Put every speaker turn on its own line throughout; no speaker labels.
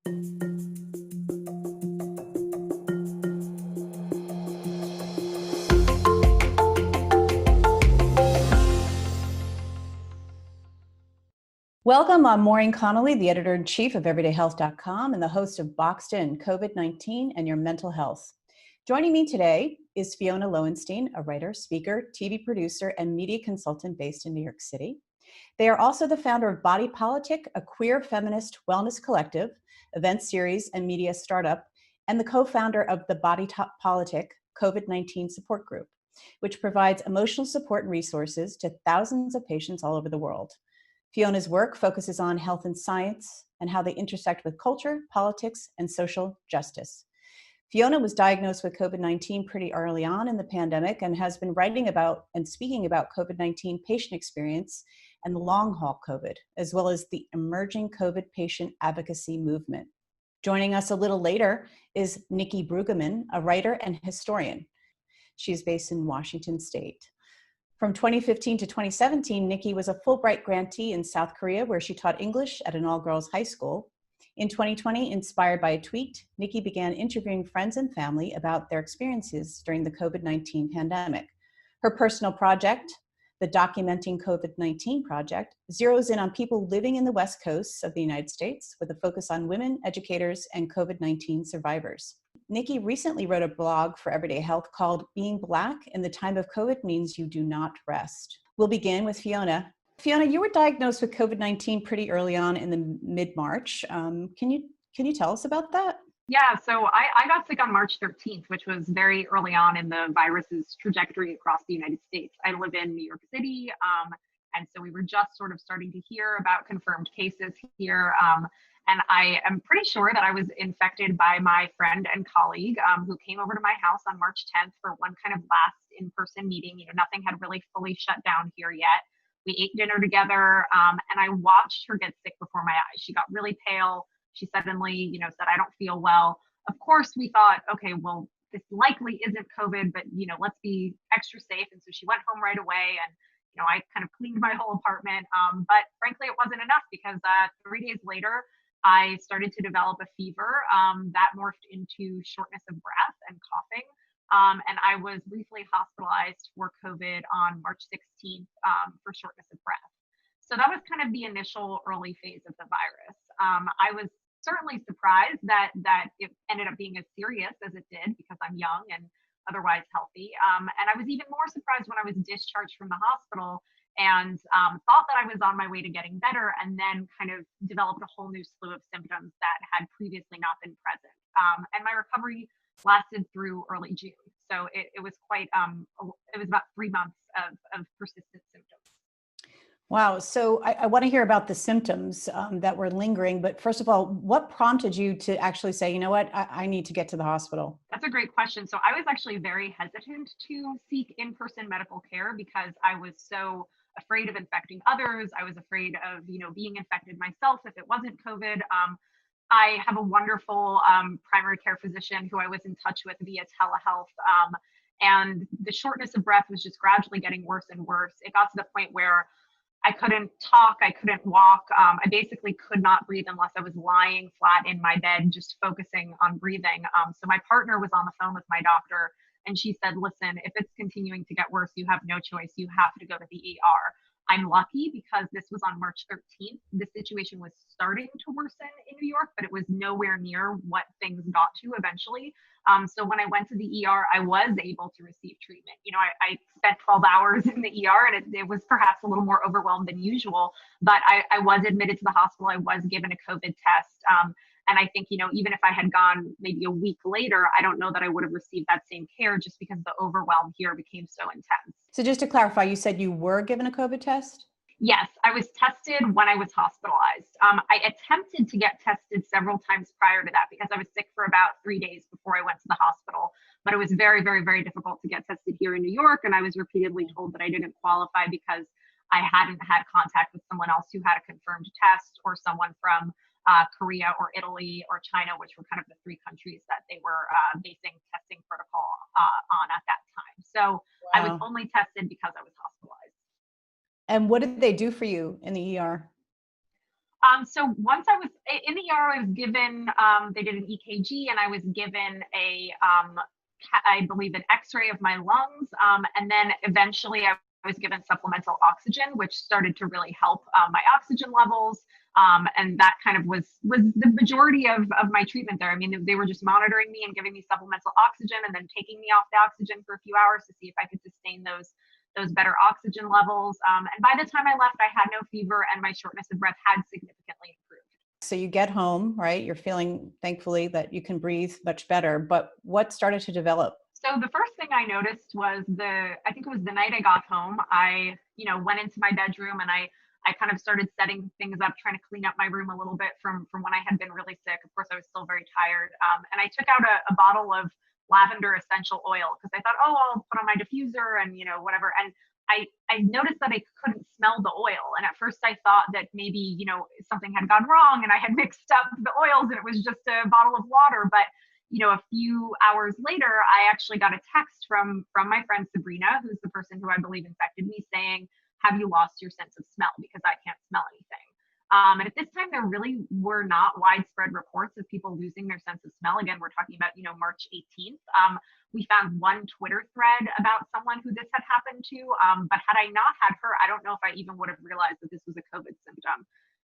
Welcome, I'm Maureen Connolly, the editor-in-chief of everydayhealth.com and the host of Boxed In, COVID-19 and Your Mental Health. Joining me today is Fiona Lowenstein, a writer, speaker, TV producer, and media consultant based in New York City. They are also the founder of Body Politic, a queer feminist wellness collective, event series, and media startup, and the co-founder of the Body Politic COVID-19 support group, which provides emotional support and resources to thousands of patients all over the world. Fiona's work focuses on health and science and how they intersect with culture, politics, and social justice. Fiona was diagnosed with COVID-19 pretty early on in the pandemic and has been writing about and speaking about COVID-19 patient experience and the long haul COVID, as well as the emerging COVID patient advocacy movement. Joining us a little later is Nikki Brueggeman, a writer and historian. She is based in Washington State. From 2015 to 2017, Nikki was a Fulbright grantee in South Korea, where she taught English at an all-girls high school. In 2020, inspired by a tweet, Nikki began interviewing friends and family about their experiences during the COVID-19 pandemic. Her personal project, the Documenting COVID-19 Project, zeroes in on people living in the West Coast of the United States with a focus on women, educators, and COVID-19 survivors. Nikki recently wrote a blog for Everyday Health called Being Black in the Time of COVID Means You Do Not Rest. We'll begin with Fiona. Fiona, you were diagnosed with COVID-19 pretty early on in the mid-March. Can you tell us about that?
Yeah, so I got sick on March 13th, which was very early on in the virus's trajectory across the United States. I live in New York City, and so we were just sort of starting to hear about confirmed cases here. And I am pretty sure that I was infected by my friend and colleague who came over to my house on March 10th for one kind of last in-person meeting. You know, nothing had really fully shut down here yet. We ate dinner together, and I watched her get sick before my eyes. She got really pale. She suddenly, said, "I don't feel well." Of course, we thought, okay, well, this likely isn't COVID, but, let's be extra safe. And so she went home right away, and, I kind of cleaned my whole apartment. But frankly, it wasn't enough because 3 days later, I started to develop a fever that morphed into shortness of breath and coughing. And I was briefly hospitalized for COVID on March 16th for shortness of breath. So that was kind of the initial early phase of the virus. I was certainly surprised that it ended up being as serious as it did because I'm young and otherwise healthy. And I was even more surprised when I was discharged from the hospital and thought that I was on my way to getting better, and then kind of developed a whole new slew of symptoms that had previously not been present. And my recovery lasted through early June. So it was quite, it was about 3 months of persistent symptoms.
Wow. So I want to hear about the symptoms that were lingering. But first of all, what prompted you to actually say, you know what, I need to get to the hospital?
That's a great question. So I was actually very hesitant to seek in-person medical care because I was so afraid of infecting others. I was afraid of, being infected myself if it wasn't COVID. I have a wonderful primary care physician who I was in touch with via telehealth. And the shortness of breath was just gradually getting worse and worse. It got to the point where I couldn't talk, I couldn't walk. I basically could not breathe unless I was lying flat in my bed, just focusing on breathing. So my partner was on the phone with my doctor, and she said, "Listen, if it's continuing to get worse, you have no choice. You have to go to the ER." I'm lucky because this was on March 13th. The situation was starting to worsen in New York, but it was nowhere near what things got to eventually. So when I went to the ER, I was able to receive treatment. I spent 12 hours in the ER, and it was perhaps a little more overwhelmed than usual, but I was admitted to the hospital. I was given a COVID test. And I think, even if I had gone maybe a week later, I don't know that I would have received that same care just because the overwhelm here became so intense.
So just to clarify, you said you were given a COVID test?
Yes, I was tested when I was hospitalized. I attempted to get tested several times prior to that because I was sick for about 3 days before I went to the hospital. But it was very, very, very difficult to get tested here in New York. And I was repeatedly told that I didn't qualify because I hadn't had contact with someone else who had a confirmed test, or someone from Korea or Italy or China, which were kind of the 3 countries that they were basing testing protocol on at that time. So I was only tested because I was hospitalized.
And what did they do for you in the ER?
So once I was in the ER, I was given, they did an EKG, and I was given I believe, an X-ray of my lungs. And then eventually I was given supplemental oxygen, which started to really help my oxygen levels. And that kind of was the majority of my treatment there. I mean, they were just monitoring me and giving me supplemental oxygen and then taking me off the oxygen for a few hours to see if I could sustain those better oxygen levels. And by the time I left, I had no fever, and my shortness of breath had significantly improved.
So you get home, right? You're feeling, thankfully, that you can breathe much better, but what started to develop?
So the first thing I noticed was I think it was the night I got home, I, went into my bedroom, and I kind of started setting things up, trying to clean up my room a little bit from when I had been really sick. Of course, I was still very tired. And I took out a bottle of lavender essential oil because I thought, oh, I'll put on my diffuser and, whatever. And I noticed that I couldn't smell the oil. And at first I thought that maybe, something had gone wrong and I had mixed up the oils and it was just a bottle of water. But, a few hours later, I actually got a text from my friend Sabrina, who's the person who I believe infected me, saying, have you lost your sense of smell? Because I can't smell anything. And at this time, there really were not widespread reports of people losing their sense of smell. Again, we're talking about, March 18th. We found one Twitter thread about someone who this had happened to. But had I not had her, I don't know if I even would have realized that this was a COVID symptom.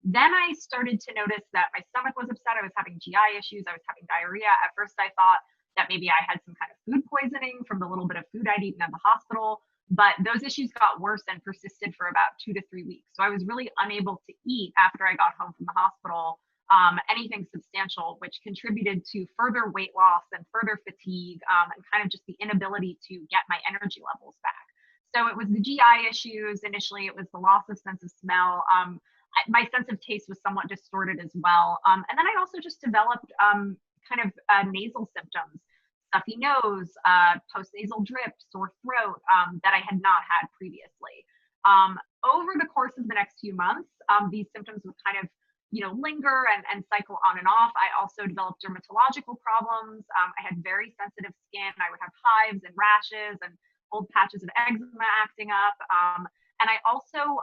Then I started to notice that my stomach was upset. I was having GI issues. I was having diarrhea. At first, I thought that maybe I had some kind of food poisoning from the little bit of food I'd eaten at the hospital. But those issues got worse and persisted for about 2 to 3 weeks. So I was really unable to eat after I got home from the hospital, anything substantial, which contributed to further weight loss and further fatigue, and kind of just the inability to get my energy levels back. So it was the GI issues. Initially, it was the loss of sense of smell. My sense of taste was somewhat distorted as well. And then I also just developed nasal symptoms. Stuffy nose, postnasal drip, sore throat, that I had not had previously. Over the course of the next few months, these symptoms would kind of, linger and cycle on and off. I also developed dermatological problems. I had very sensitive skin. I would have hives and rashes and old patches of eczema acting up. And I also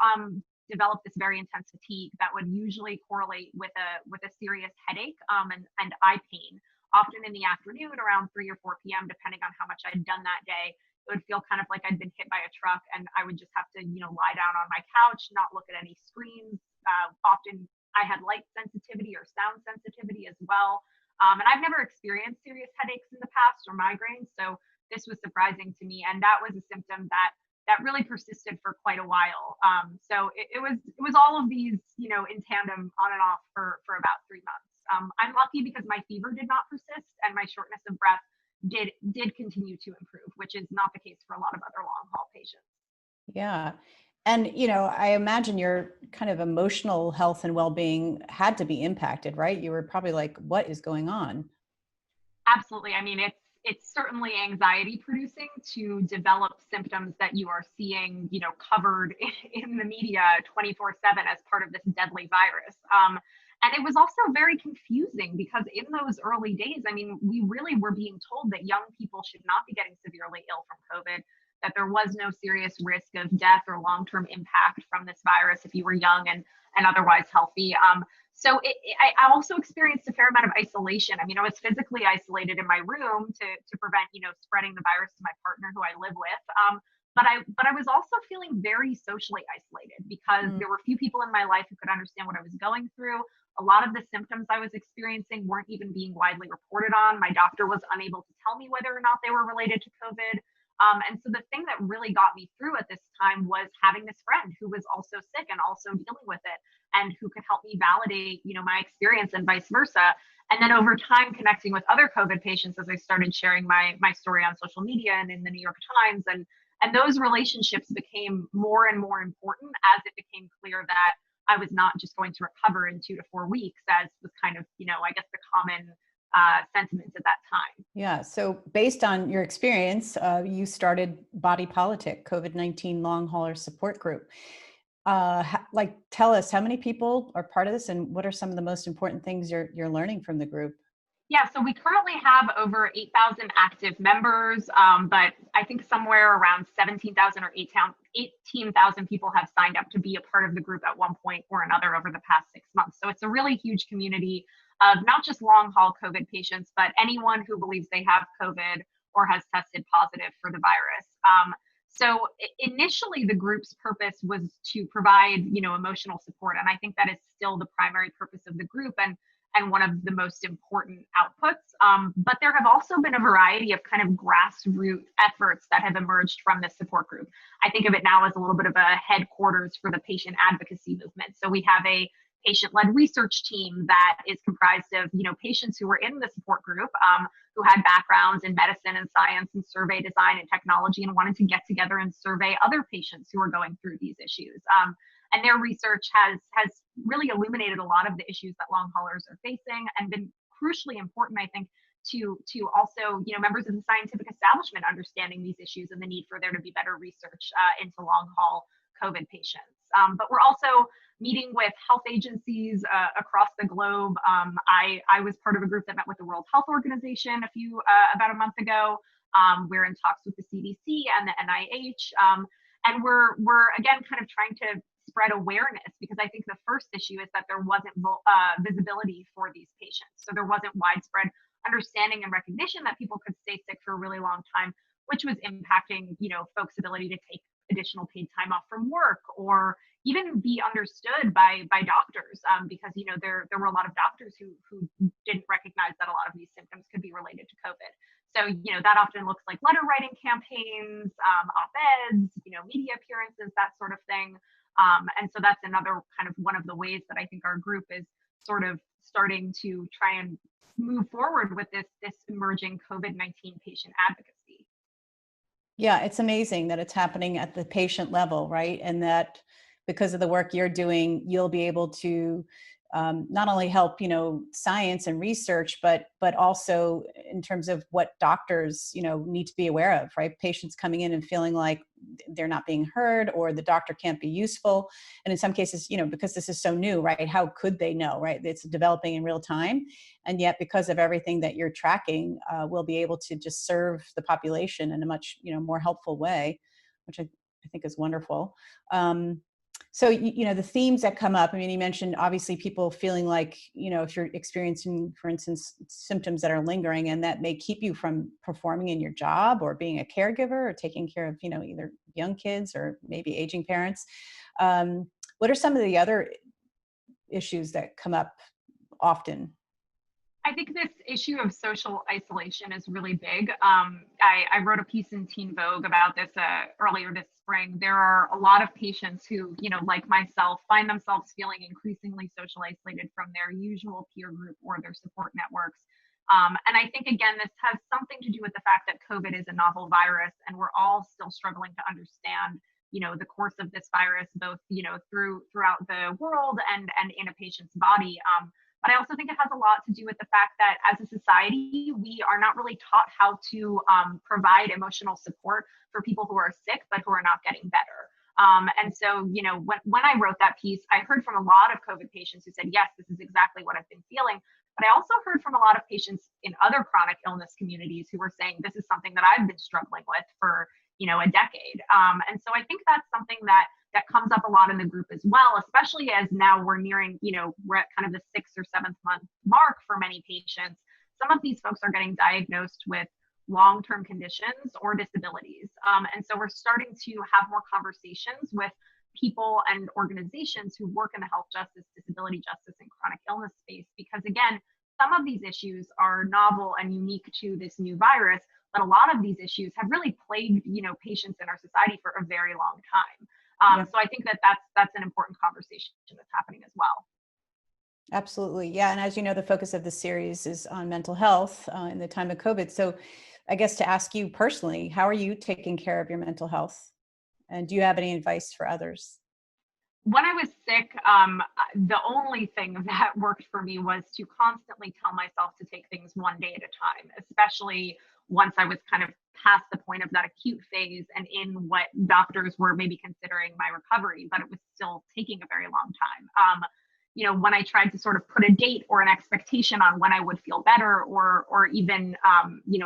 developed this very intense fatigue that would usually correlate with a serious headache, and eye pain. Often in the afternoon around 3 or 4 p.m., depending on how much I'd done that day, it would feel kind of like I'd been hit by a truck, and I would just have to, lie down on my couch, not look at any screens. Often I had light sensitivity or sound sensitivity as well. And I've never experienced serious headaches in the past or migraines, so this was surprising to me. And that was a symptom that really persisted for quite a while. So it was all of these, in tandem on and off for about 3 months. I'm lucky because my fever did not persist and my shortness of breath did continue to improve, which is not the case for a lot of other long haul patients.
Yeah. And, I imagine your kind of emotional health and well-being had to be impacted, right? You were probably like, what is going on?
Absolutely. I mean, it's certainly anxiety producing to develop symptoms that you are seeing, covered in the media 24/7 as part of this deadly virus. And it was also very confusing because in those early days, I mean, we really were being told that young people should not be getting severely ill from COVID, that there was no serious risk of death or long-term impact from this virus if you were young and otherwise healthy. So I also experienced a fair amount of isolation. I mean, I was physically isolated in my room to prevent, spreading the virus to my partner who I live with. But I was also feeling very socially isolated because there were few people in my life who could understand what I was going through. A lot of the symptoms I was experiencing weren't even being widely reported on. My doctor was unable to tell me whether or not they were related to COVID. And so the thing that really got me through at this time was having this friend who was also sick and also dealing with it and who could help me validate, my experience and vice versa. And then over time, connecting with other COVID patients as I started sharing my story on social media and in the New York Times. And those relationships became more and more important as it became clear that I was not just going to recover in 2 to 4 weeks, as was kind of, I guess the common sentiments at that time.
Yeah. So based on your experience, you started Body Politic, COVID-19 long hauler support group. Tell us how many people are part of this and what are some of the most important things you're learning from the group?
Yeah, so we currently have over 8,000 active members, but I think somewhere around 17,000 or 18,000 people have signed up to be a part of the group at one point or another over the past 6 months. So it's a really huge community of not just long haul COVID patients, but anyone who believes they have COVID or has tested positive for the virus. So initially, the group's purpose was to provide, emotional support, and I think that is still the primary purpose of the group and one of the most important outputs. But there have also been a variety of kind of grassroots efforts that have emerged from this support group. I think of it now as a little bit of a headquarters for the patient advocacy movement. So we have a patient-led research team that is comprised of, patients who were in the support group, who had backgrounds in medicine and science and survey design and technology and wanted to get together and survey other patients who are going through these issues. And their research has really illuminated a lot of the issues that long haulers are facing and been crucially important, I think, to also, members of the scientific establishment understanding these issues and the need for there to be better research into long haul COVID patients. But we're also meeting with health agencies across the globe. I was part of a group that met with the World Health Organization about a month ago. We're in talks with the CDC and the NIH. And we're again kind of trying to spread awareness, because I think the first issue is that there wasn't visibility for these patients. So there wasn't widespread understanding and recognition that people could stay sick for a really long time, which was impacting, folks' ability to take additional paid time off from work or even be understood by doctors, because, there were a lot of doctors who didn't recognize that a lot of these symptoms could be related to COVID. So, that often looks like letter writing campaigns, op-eds, media appearances, that sort of thing. And so that's another kind of one of the ways that I think our group is sort of starting to try and move forward with this emerging COVID-19 patient advocacy.
Yeah, it's amazing that it's happening at the patient level, right? And that because of the work you're doing, you'll be able to not only help, science and research, but also in terms of what doctors, need to be aware of, right? Patients coming in and feeling like they're not being heard or the doctor can't be useful. And in some cases, because this is so new, right? How could they know, right? It's developing in real time. And yet because of everything that you're tracking, we'll be able to just serve the population in a much, more helpful way, which I think is wonderful. So, the themes that come up, I mean, you mentioned obviously people feeling like, if you're experiencing, for instance, symptoms that are lingering and that may keep you from performing in your job or being a caregiver or taking care of, either young kids or maybe aging parents. What are some of the other issues that come up often?
I think this issue of social isolation is really big. I wrote a piece in Teen Vogue about this earlier this spring. There are a lot of patients who, like myself, find themselves feeling increasingly social isolated from their usual peer group or their support networks. And I think, again, this has something to do with the fact that COVID is a novel virus, and we're all still struggling to understand, the course of this virus, both, throughout the world and in a patient's body. But I also think it has a lot to do with the fact that as a society, we are not really taught how to provide emotional support for people who are sick, but who are not getting better. And so, when I wrote that piece, I heard from a lot of COVID patients who said, yes, this is exactly what I've been feeling. But I also heard from a lot of patients in other chronic illness communities who were saying, this is something that I've been struggling with for, a decade. And so I think that's something that comes up a lot in the group as well, especially as now we're nearing, we're at kind of the 6th or 7th month mark for many patients. Some of these folks are getting diagnosed with long-term conditions or disabilities. And so we're starting to have more conversations with people and organizations who work in the health justice, disability justice, and chronic illness space, because again, some of these issues are novel and unique to this new virus, but a lot of these issues have really plagued, patients in our society for a very long time. So I think that that's an important conversation that's happening as well.
Absolutely. Yeah. And as you know, the focus of the series is on mental health in the time of COVID. So I guess to ask you personally, how are you taking care of your mental health? And do you have any advice for others?
When I was sick, the only thing that worked for me was to constantly tell myself to take things one day at a time, especially once I was kind of past the point of that acute phase and in what doctors were maybe considering my recovery, but it was still taking a very long time. When I tried to sort of put a date or an expectation on when I would feel better, or even,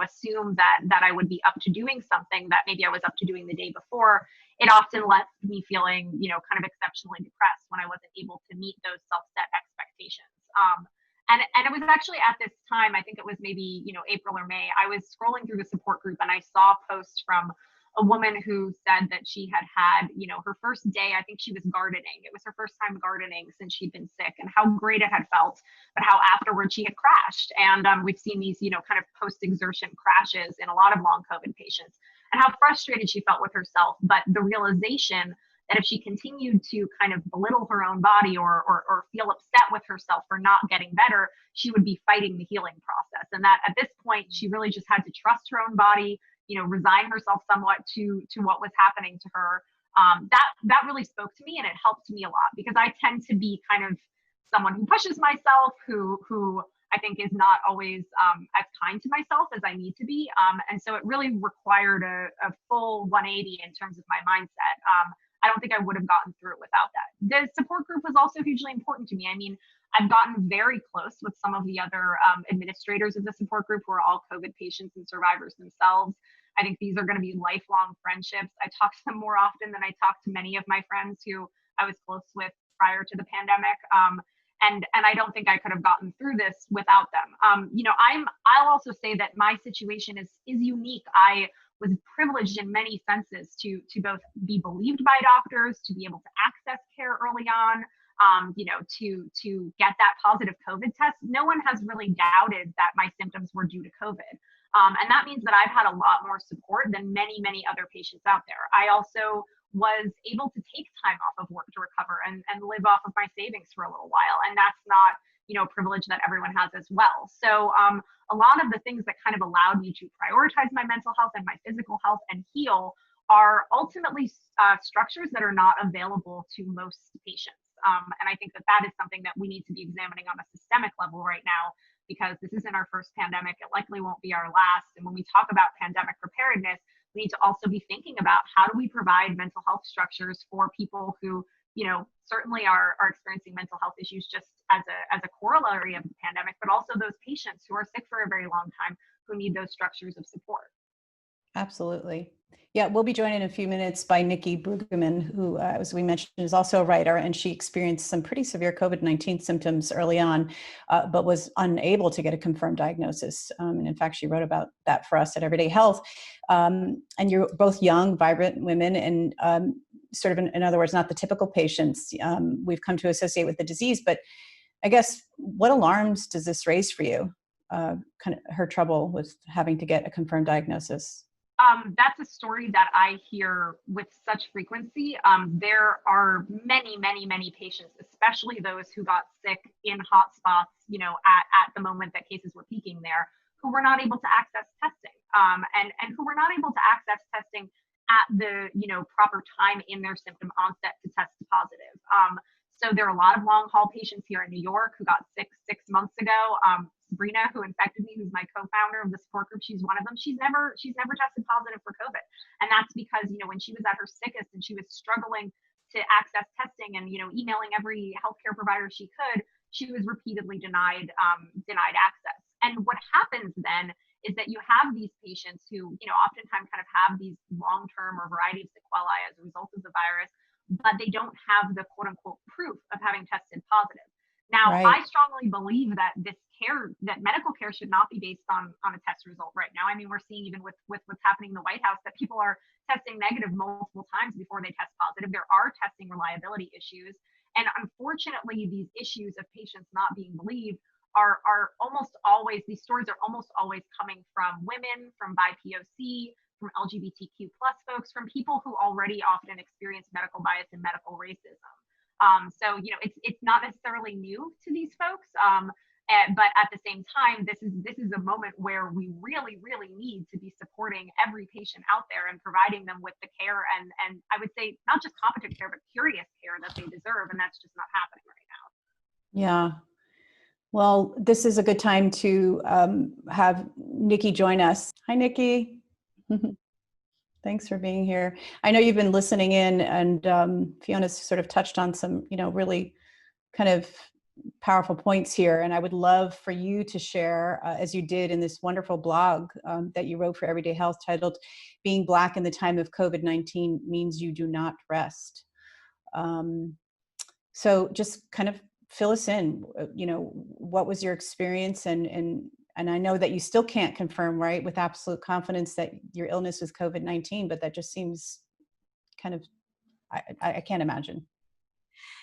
assume that I would be up to doing something that maybe I was up to doing the day before, it often left me feeling, kind of exceptionally depressed when I wasn't able to meet those self-set expectations. And it was actually at this time, I think it was maybe, April or May, I was scrolling through the support group and I saw posts from a woman who said that she had had, her first day, I think she was gardening. It was her first time gardening since she'd been sick, and how great it had felt, but how afterwards she had crashed. And we've seen these, kind of post-exertion crashes in a lot of long COVID patients, and how frustrated she felt with herself. But the realization that if she continued to kind of belittle her own body or feel upset with herself for not getting better, she would be fighting the healing process. And that at this point, she really just had to trust her own body, resign herself somewhat to what was happening to her. That really spoke to me, and it helped me a lot, because I tend to be kind of someone who pushes myself, who I think is not always as kind to myself as I need to be. And so it really required a full 180 in terms of my mindset. I don't think I would have gotten through it without that. The support group was also hugely important to me. I mean, I've gotten very close with some of the other administrators of the support group, who are all COVID patients and survivors themselves. I think these are going to be lifelong friendships. I talk to them more often than I talk to many of my friends who I was close with prior to the pandemic. And I don't think I could have gotten through this without them. I'll also say that my situation is unique. I was privileged in many senses to both be believed by doctors, to be able to access care early on, to get that positive COVID test. No one has really doubted that my symptoms were due to COVID. And that means that I've had a lot more support than many, many other patients out there. I also was able to take time off of work to recover and live off of my savings for a little while. And that's not, a privilege that everyone has as well. So a lot of the things that kind of allowed me to prioritize my mental health and my physical health and heal are ultimately structures that are not available to most patients. And I think that is something that we need to be examining on a systemic level right now, because this isn't our first pandemic. It likely won't be our last. And when we talk about pandemic preparedness, we need to also be thinking about how do we provide mental health structures for people who, certainly are experiencing mental health issues just as a corollary of the pandemic, but also those patients who are sick for a very long time who need those structures of support.
Absolutely. Yeah, we'll be joined in a few minutes by Nikki Brueggeman, who, as we mentioned, is also a writer, and she experienced some pretty severe COVID-19 symptoms early on, but was unable to get a confirmed diagnosis. And in fact, she wrote about that for us at Everyday Health. And you're both young, vibrant women, and sort of, in other words, not the typical patients we've come to associate with the disease. But I guess, what alarms does this raise for you? Kind of her trouble with having to get a confirmed diagnosis.
That's a story that I hear with such frequency. There are many, many, many patients, especially those who got sick in hotspots, at the moment that cases were peaking there, who were not able to access testing, and who were not able to access testing at the, proper time in their symptom onset to test positive. So there are a lot of long haul patients here in New York who got sick 6 months ago. Sabrina, who infected me, who's my co-founder of the support group, she's one of them. She's never tested positive for COVID. And that's because, when she was at her sickest and she was struggling to access testing and, emailing every healthcare provider she could, she was repeatedly denied access. And what happens then is that you have these patients who, oftentimes kind of have these long-term or variety of sequelae as a result of the virus, but they don't have the quote unquote proof of having tested positive. Now, right. I strongly believe that that medical care should not be based on a test result right now. I mean, we're seeing even with what's happening in the White House that people are testing negative multiple times before they test positive. There are testing reliability issues. And unfortunately, these issues of patients not being believed are almost always, these stories are almost always coming from women, from BIPOC, from LGBTQ plus folks, from people who already often experience medical bias and medical racism. So, it's not necessarily new to these folks, but at the same time, this is a moment where we really, really need to be supporting every patient out there and providing them with the care and I would say not just competent care, but curious care that they deserve, and that's just not happening right now.
Yeah. Well, this is a good time to have Nikki join us. Hi, Nikki. Thanks for being here. I know you've been listening in, and Fiona's sort of touched on some, really kind of powerful points here. And I would love for you to share, as you did in this wonderful blog that you wrote for Everyday Health titled, Being Black in the Time of COVID-19 Means You Do Not Rest. So just kind of fill us in, what was your experience? And I know that you still can't confirm, right, with absolute confidence that your illness was COVID-19, but that just seems kind of, I can't imagine.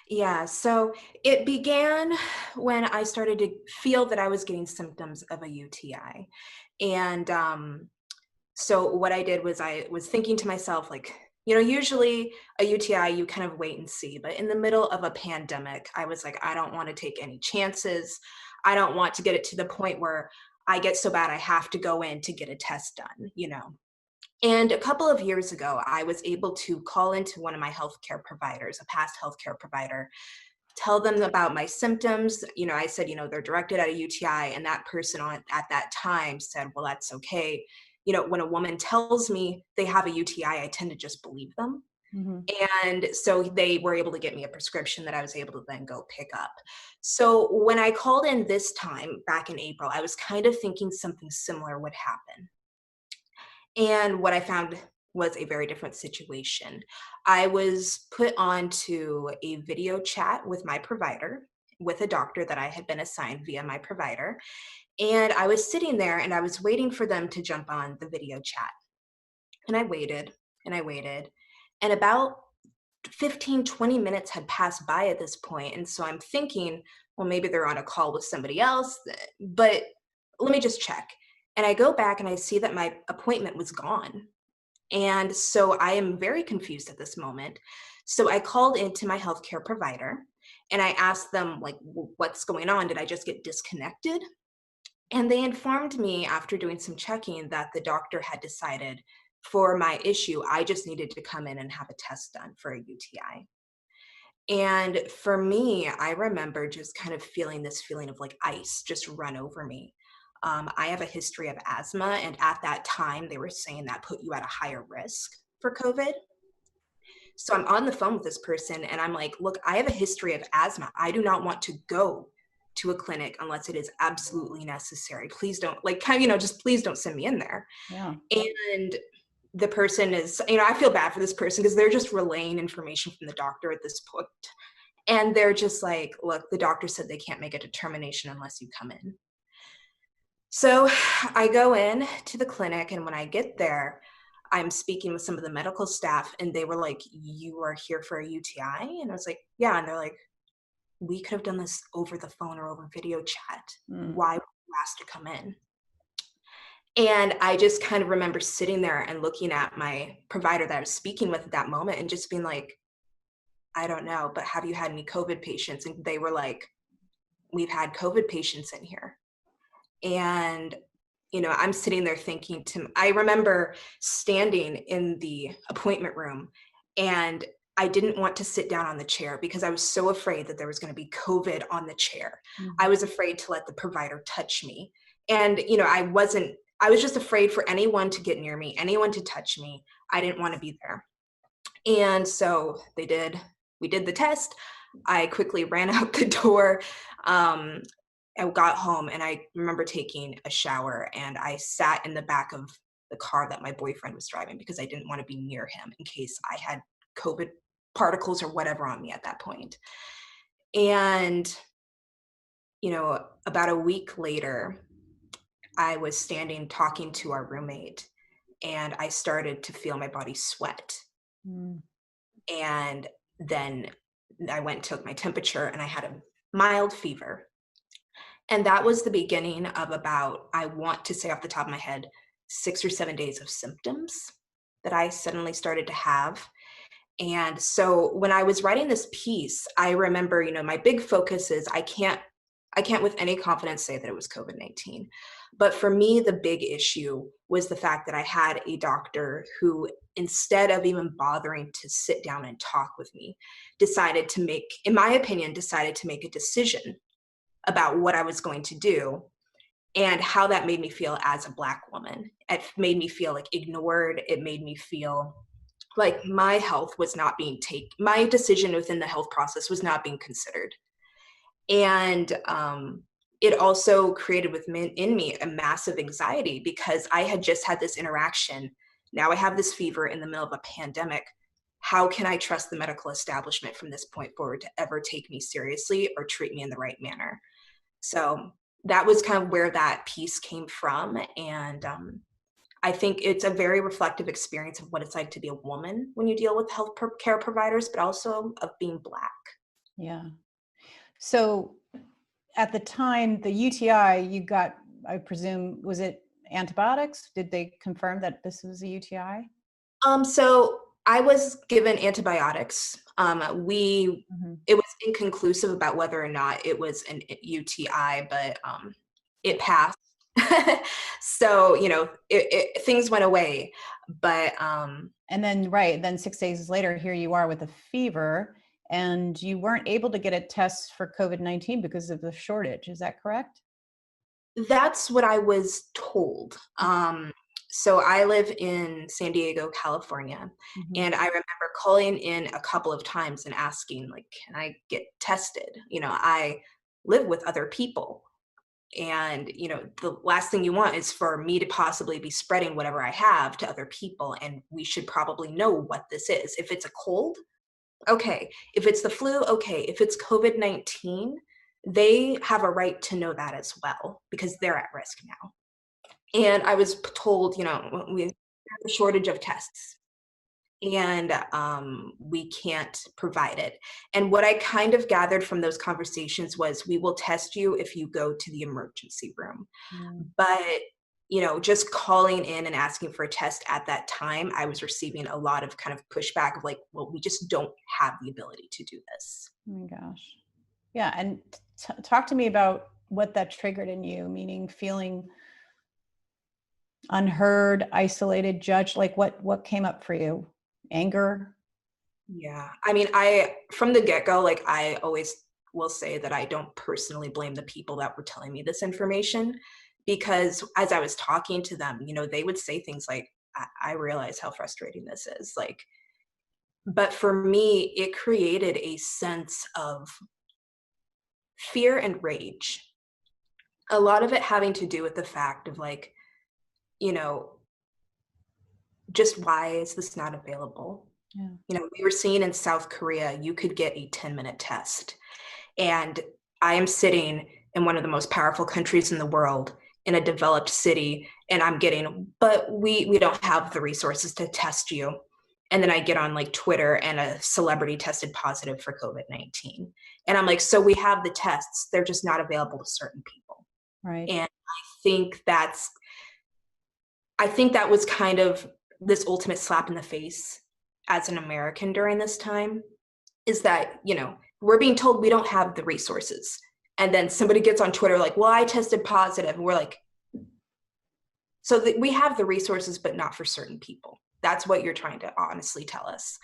Yeah, so it began when I started to feel that I was getting symptoms of a UTI. And so what I did was I was thinking to myself, like, usually a UTI, you kind of wait and see. But in the middle of a pandemic, I was like, I don't want to take any chances. I don't want to get it to the point where I get so bad I have to go in to get a test done. And a couple of years ago, I was able to call into one of my healthcare providers, a past healthcare provider, tell them about my symptoms. I said, they're directed at a UTI. And that person at that time said, well, that's okay. When a woman tells me they have a UTI, I tend to just believe them.
Mm-hmm.
And so they were able to get me a prescription that I was able to then go pick up. So when I called in this time back in April, I was kind of thinking something similar would happen. And what I found was a very different situation. I was put onto a video chat with my provider, with a doctor that I had been assigned via my provider. And I was sitting there and I was waiting for them to jump on the video chat. And I waited and I waited. And about 15, 20 minutes had passed by at this point. And so I'm thinking, well, maybe they're on a call with somebody else, but let me just check. And I go back and I see that my appointment was gone. And so I am very confused at this moment. So I called into my healthcare provider and I asked them, like, what's going on? Did I just get disconnected? And they informed me after doing some checking that the doctor had decided for my issue, I just needed to come in and have a test done for a UTI. And for me, I remember just kind of feeling this feeling of like ice just run over me. I have a history of asthma, and at that time, they were saying that put you at a higher risk for COVID. So I'm on the phone with this person, and I'm like, look, I have a history of asthma. I do not want to go to a clinic unless it is absolutely necessary. Please don't, just please don't send me in there.
Yeah.
And the person is, I feel bad for this person because they're just relaying information from the doctor at this point. And they're just like, look, the doctor said they can't make a determination unless you come in. So I go in to the clinic, and when I get there, I'm speaking with some of the medical staff, and they were like, you are here for a UTI? And I was like, yeah. And they're like, we could have done this over the phone or over video chat. Why were you asked to come in? And I just kind of remember sitting there and looking at my provider that I was speaking with at that moment and just being like, I don't know, but have you had any COVID patients? And they were like, we've had COVID patients in here. And, I'm sitting there thinking I remember standing in the appointment room, and I didn't want to sit down on the chair because I was so afraid that there was going to be COVID on the chair.
Mm-hmm.
I was afraid to let the provider touch me. And, I was just afraid for anyone to get near me, anyone to touch me. I didn't want to be there. And so we did the test. I quickly ran out the door. I got home and I remember taking a shower, and I sat in the back of the car that my boyfriend was driving because I didn't want to be near him in case I had COVID particles or whatever on me at that point. And, about a week later, I was standing talking to our roommate, and I started to feel my body sweat. And then I went and took my temperature, and I had a mild fever. And that was the beginning of about, I want to say off the top of my head, 6 or 7 days of symptoms that I suddenly started to have. And so when I was writing this piece, I remember, my big focus is I can't with any confidence say that it was COVID-19. But for me, the big issue was the fact that I had a doctor who, instead of even bothering to sit down and talk with me, decided to make a decision about what I was going to do and how that made me feel as a Black woman. It made me feel like ignored. It made me feel like my health was not being my decision within the health process was not being considered. And it also created in me a massive anxiety because I had just had this interaction. Now I have this fever in the middle of a pandemic. How can I trust the medical establishment from this point forward to ever take me seriously or treat me in the right manner? So that was kind of where that piece came from. And I think it's a very reflective experience of what it's like to be a woman when you deal with care providers, but also of being Black.
Yeah. So at the time, the UTI you got, I presume, was it antibiotics? Did they confirm that this was a UTI?
So I was given antibiotics.
Mhm.
It was inconclusive about whether or not it was an UTI, but it passed. So, things went away, but
And then, right, then 6 days later, here you are with a fever, and you weren't able to get a test for COVID-19 because of the shortage. Is that correct?
that's what I was told. So I live in San Diego, California,
Mhm.
and I remember calling in a couple of times and asking, like, can I get tested? I live with other people. And, the last thing you want is for me to possibly be spreading whatever I have to other people. And we should probably know what this is. If it's a cold, okay. If it's the flu, okay. If it's COVID-19, they have a right to know that as well because they're at risk now. And I was told, we have a shortage of tests and we can't provide it. And what I kind of gathered from those conversations was we will test you if you go to the emergency room.
Mm.
But just calling in and asking for a test at that time, I was receiving a lot of kind of pushback of like, well, we just don't have the ability to do this.
Oh my gosh. Yeah, and talk to me about what that triggered in you, meaning feeling unheard, isolated, judged. Like what came up for you? Anger?
Yeah. I mean, from the get-go, like I always will say that I don't personally blame the people that were telling me this information because as I was talking to them, they would say things like, I realize how frustrating this is. Like, but for me, it created a sense of fear and rage. A lot of it having to do with the fact of like, you know, just why is this not available?
Yeah.
We were seeing in South Korea, you could get a 10-minute test. And I am sitting in one of the most powerful countries in the world in a developed city, and I'm getting, but we don't have the resources to test you. And then I get on like Twitter and a celebrity tested positive for COVID-19. And I'm like, so we have the tests, they're just not available to certain people.
Right.
And think that's I think that was kind of this ultimate slap in the face as an American during this time is that, we're being told we don't have the resources. And then somebody gets on Twitter like, well, I tested positive. And we're like, so we have the resources, but not for certain people. That's what you're trying to honestly tell us.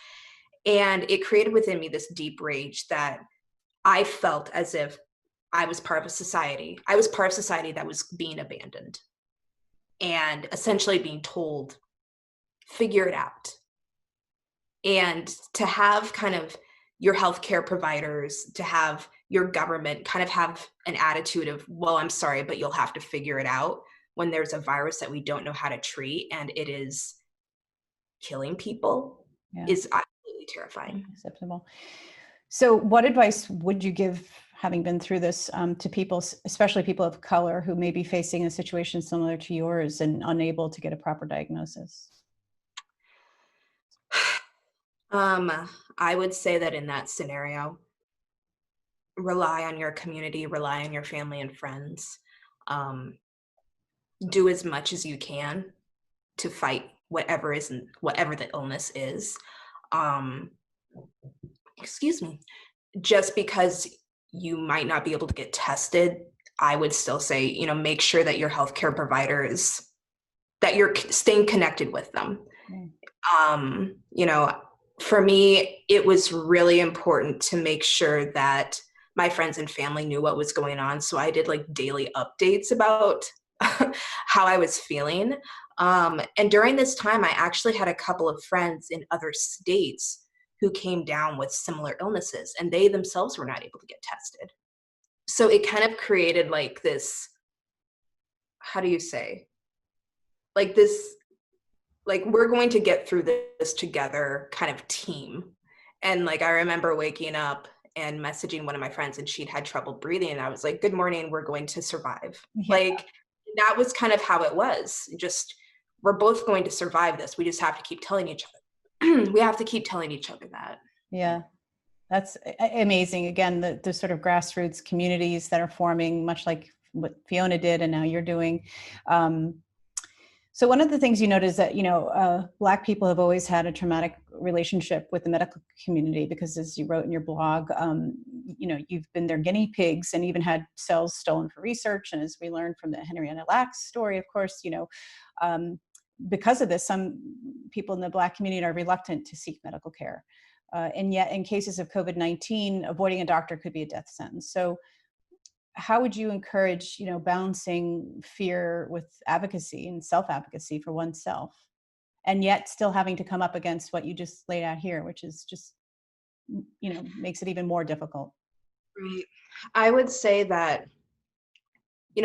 And it created within me this deep rage that I felt as if I was part of a society. I was part of society that was being abandoned and essentially being told, figure it out. And to have kind of your healthcare providers, to have your government kind of have an attitude of, well, I'm sorry, but you'll have to figure it out when there's a virus that we don't know how to treat and it is killing people
Yeah.
is absolutely terrifying.
Acceptable. So what advice would you give, having been through this, to people, especially people of color who may be facing a situation similar to yours and unable to get a proper diagnosis?
I would say that in that scenario, rely on your community, rely on your family and friends. Um, do as much as you can to fight whatever the illness is. Um, excuse me. Just because you might not be able to get tested, I would still say, make sure that your healthcare providers, that you're staying connected with them.
Mm.
For me, it was really important to make sure that my friends and family knew what was going on. So I did like daily updates about how I was feeling. And during this time, I actually had a couple of friends in other states who came down with similar illnesses, and they themselves were not able to get tested. So it kind of created like this, how do you say, like this, like we're going to get through this together kind of team. And like I remember waking up and messaging one of my friends, and she'd had trouble breathing, and I was like, good morning, we're going to survive.
Yeah.
Like that was kind of how it was. Just, we're both going to survive this. We just have to keep telling each other. We have to keep telling each other that.
Yeah. That's amazing. Again, the sort of grassroots communities that are forming, much like what Fiona did and now you're doing. So one of the things you note is that, Black people have always had a traumatic relationship with the medical community because, as you wrote in your blog, you've been their guinea pigs and even had cells stolen for research. And as we learned from the Henrietta Lacks story, of course, because of this, some people in the Black community are reluctant to seek medical care. And yet in cases of COVID-19, avoiding a doctor could be a death sentence. So how would you encourage, balancing fear with advocacy and self-advocacy for oneself, and yet still having to come up against what you just laid out here, which is just, makes it even more difficult?
Right. I would say that,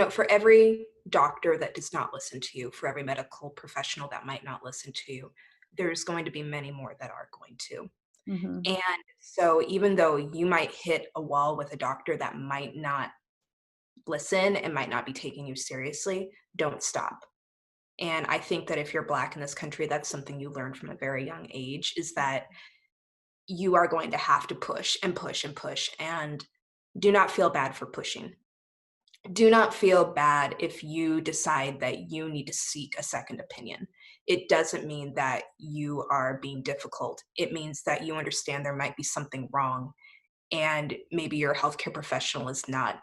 for every doctor that does not listen to you, for every medical professional that might not listen to you, there's going to be many more that are going to.
Mm-hmm.
And so even though you might hit a wall with a doctor that might not listen and might not be taking you seriously, don't stop. And I think that if you're Black in this country, that's something you learn from a very young age, is that you are going to have to push and push and push, and do not feel bad for pushing. Do not feel bad if you decide that you need to seek a second opinion. It doesn't mean that you are being difficult. It means that you understand there might be something wrong, and maybe your healthcare professional is not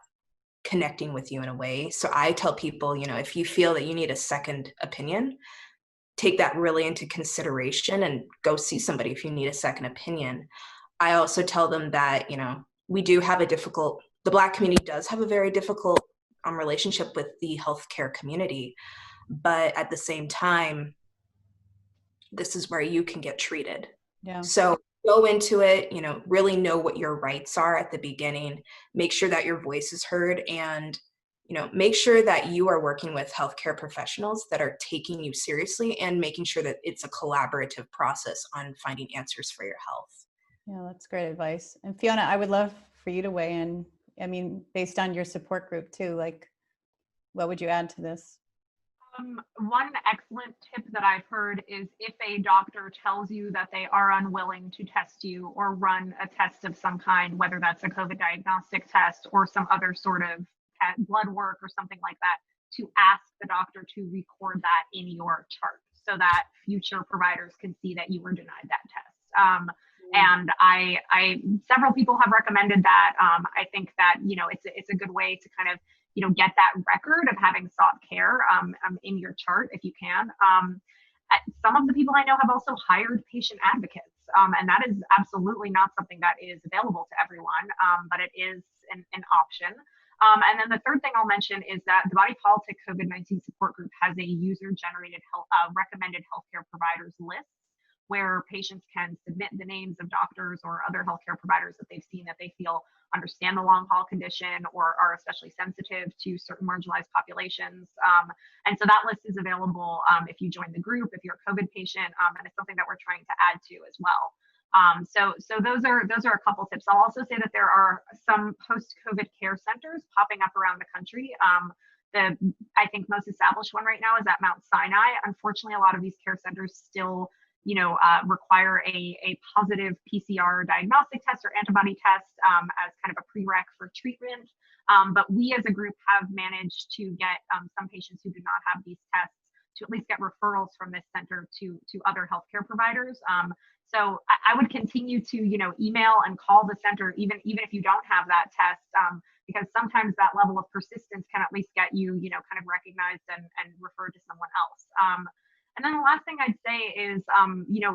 connecting with you in a way. So I tell people, if you feel that you need a second opinion, take that really into consideration and go see somebody if you need a second opinion. I also tell them that, we do have the Black community does have a very difficult relationship with the healthcare community, but at the same time, this is where you can get treated.
Yeah.
So go into it, really know what your rights are at the beginning, make sure that your voice is heard, and, make sure that you are working with healthcare professionals that are taking you seriously and making sure that it's a collaborative process on finding answers for your health.
Yeah, that's great advice. And Fiona, I would love for you to weigh in. I mean, based on your support group too, like, what would you add to this?
One excellent tip that I've heard is if a doctor tells you that they are unwilling to test you or run a test of some kind, whether that's a COVID diagnostic test or some other sort of blood work or something like that, to ask the doctor to record that in your chart so that future providers can see that you were denied that test. And several people have recommended that. I think that, it's a good way to kind of, get that record of having sought care in your chart if you can. Some of the people I know have also hired patient advocates, and that is absolutely not something that is available to everyone, but it is an option. And then the third thing I'll mention is that the Body Politic COVID-19 support group has a user-generated recommended healthcare providers list, where patients can submit the names of doctors or other healthcare providers that they've seen that they feel understand the long haul condition or are especially sensitive to certain marginalized populations. And so that list is available if you join the group, if you're a COVID patient, and it's something that we're trying to add to as well. So those are a couple tips. I'll also say that there are some post-COVID care centers popping up around the country. I think most established one right now is at Mount Sinai. Unfortunately, a lot of these care centers still require a positive PCR diagnostic test or antibody test as kind of a prereq for treatment. But we as a group have managed to get some patients who do not have these tests to at least get referrals from this center to other healthcare providers. So I would continue to, email and call the center, even if you don't have that test, because sometimes that level of persistence can at least get you, kind of recognized and referred to someone else. And then the last thing I'd say is,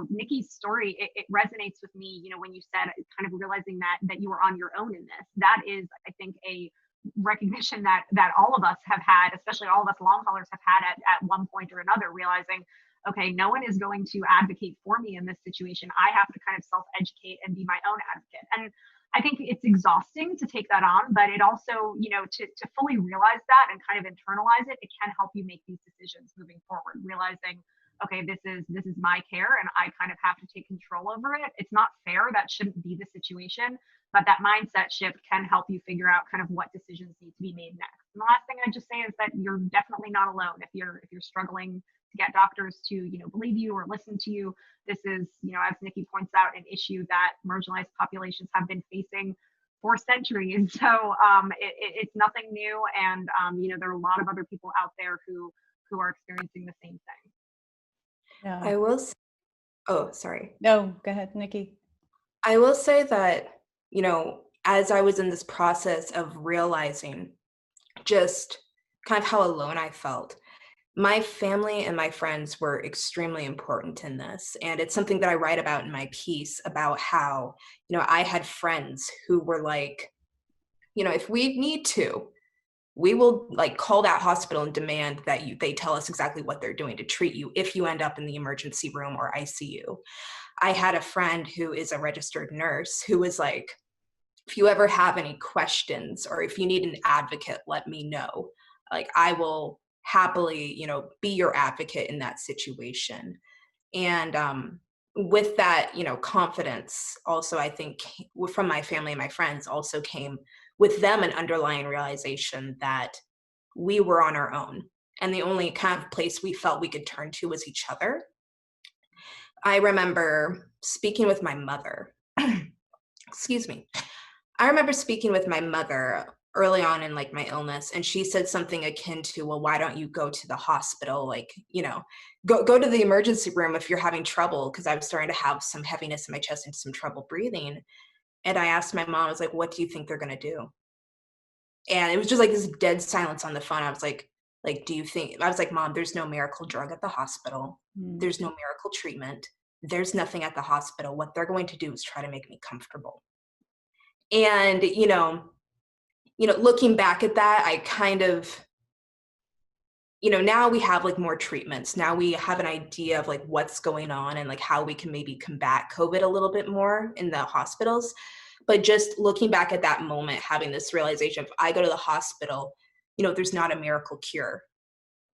Nikki's story, it resonates with me, when you said kind of realizing that you were on your own in this. That is, I think, a recognition that all of us have had, especially all of us long haulers have had at one point or another, realizing, okay, no one is going to advocate for me in this situation. I have to kind of self-educate and be my own advocate. And I think it's exhausting to take that on, but it also, to fully realize that and kind of internalize it, it can help you make these decisions moving forward, realizing, okay, this is my care and I kind of have to take control over it. It's not fair. That shouldn't be the situation, but that mindset shift can help you figure out kind of what decisions need to be made next. And the last thing I'd just say is that you're definitely not alone. If you're struggling to get doctors to, believe you or listen to you, this is, as Nikki points out, an issue that marginalized populations have been facing for centuries. So it's nothing new. And, there are a lot of other people out there who are experiencing the same thing.
Yeah.
I will say, oh, sorry.
No, go ahead, Nikki.
I will say that, as I was in this process of realizing just kind of how alone I felt, my family and my friends were extremely important in this. And it's something that I write about in my piece about how, I had friends who were like, if we need to, we will like call that hospital and demand that they tell us exactly what they're doing to treat you if you end up in the emergency room or ICU. I had a friend who is a registered nurse who was like, if you ever have any questions or if you need an advocate, let me know. Like, I will happily, be your advocate in that situation. And with that, confidence also, I think from my family and my friends also came with them an underlying realization that we were on our own. And the only kind of place we felt we could turn to was each other. I remember speaking with my mother. Excuse me. I remember speaking with my mother early on in like my illness, and she said something akin to, well, why don't you go to the hospital? Like, go to the emergency room if you're having trouble, because I was starting to have some heaviness in my chest and some trouble breathing. And I asked my mom, I was like, what do you think they're going to do? And it was just like this dead silence on the phone. I was like, do you think, I was like, Mom, there's no miracle drug at the hospital. There's no miracle treatment. There's nothing at the hospital. What they're going to do is try to make me comfortable. And, looking back at that, I kind of, now we have like more treatments. Now we have an idea of like what's going on and like how we can maybe combat COVID a little bit more in the hospitals. But just looking back at that moment, having this realization of I go to the hospital, there's not a miracle cure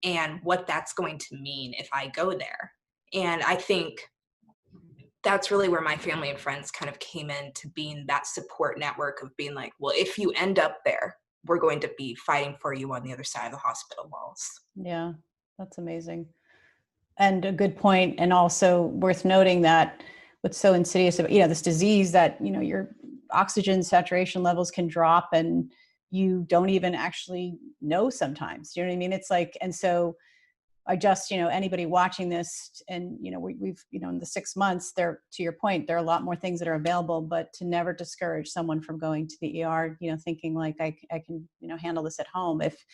and what that's going to mean if I go there. And I think that's really where my family and friends kind of came in to being that support network of being like, well, if you end up there, we're going to be fighting for you on the other side of the hospital walls.
Yeah, that's amazing. And a good point. And also worth noting that what's so insidious about, this disease that, your oxygen saturation levels can drop and you don't even actually know sometimes. You know what I mean? It's like, and so I just, anybody watching this and, we've, in the 6 months there, to your point, there are a lot more things that are available, but to never discourage someone from going to the ER, thinking like I can, handle this at home. If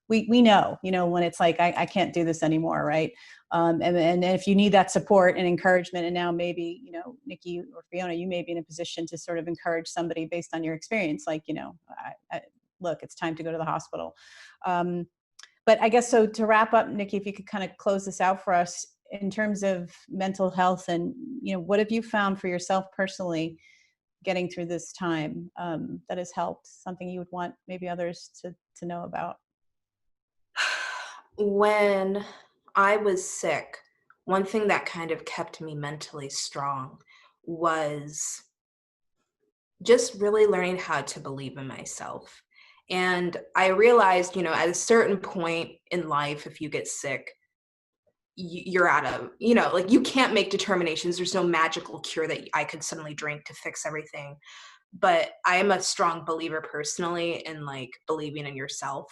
we know, when it's like, I can't do this anymore. Right. And if you need that support and encouragement, and now maybe, Nikki or Fiona, you may be in a position to sort of encourage somebody based on your experience, like, look, it's time to go to the hospital. But I guess, so to wrap up, Nikki, if you could kind of close this out for us in terms of mental health and, what have you found for yourself personally getting through this time that has helped, something you would want maybe others to know about?
When I was sick, one thing that kind of kept me mentally strong was just really learning how to believe in myself. And I realized, at a certain point in life, if you get sick, you're out of, like you can't make determinations. There's no magical cure that I could suddenly drink to fix everything. But I am a strong believer personally in like believing in yourself.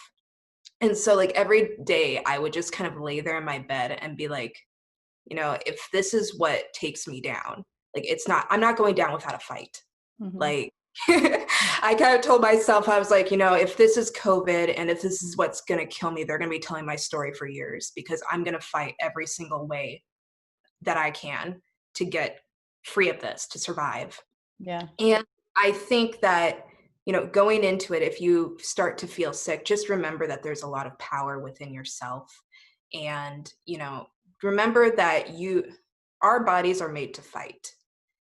And so like every day I would just kind of lay there in my bed and be like, if this is what takes me down, like I'm not going down without a fight.
Mm-hmm.
Like I kind of told myself, I was like, if this is COVID and if this is what's going to kill me, they're going to be telling my story for years because I'm going to fight every single way that I can to get free of this, to survive.
Yeah.
And I think that, going into it, if you start to feel sick, just remember that there's a lot of power within yourself. And, remember that our bodies are made to fight.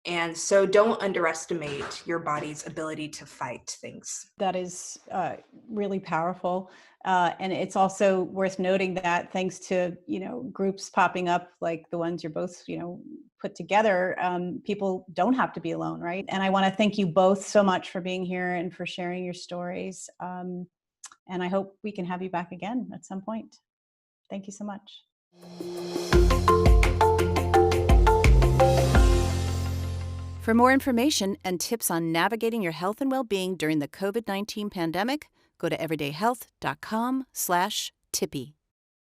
And so don't underestimate your body's ability to fight things.
That is really powerful. And it's also worth noting that thanks to, groups popping up like the ones you're both, put together, people don't have to be alone, right? And I want to thank you both so much for being here and for sharing your stories. And I hope we can have you back again at some point. Thank you so much. For more information and tips on navigating your health and well-being during the COVID-19 pandemic, go to everydayhealth.com/Tippy.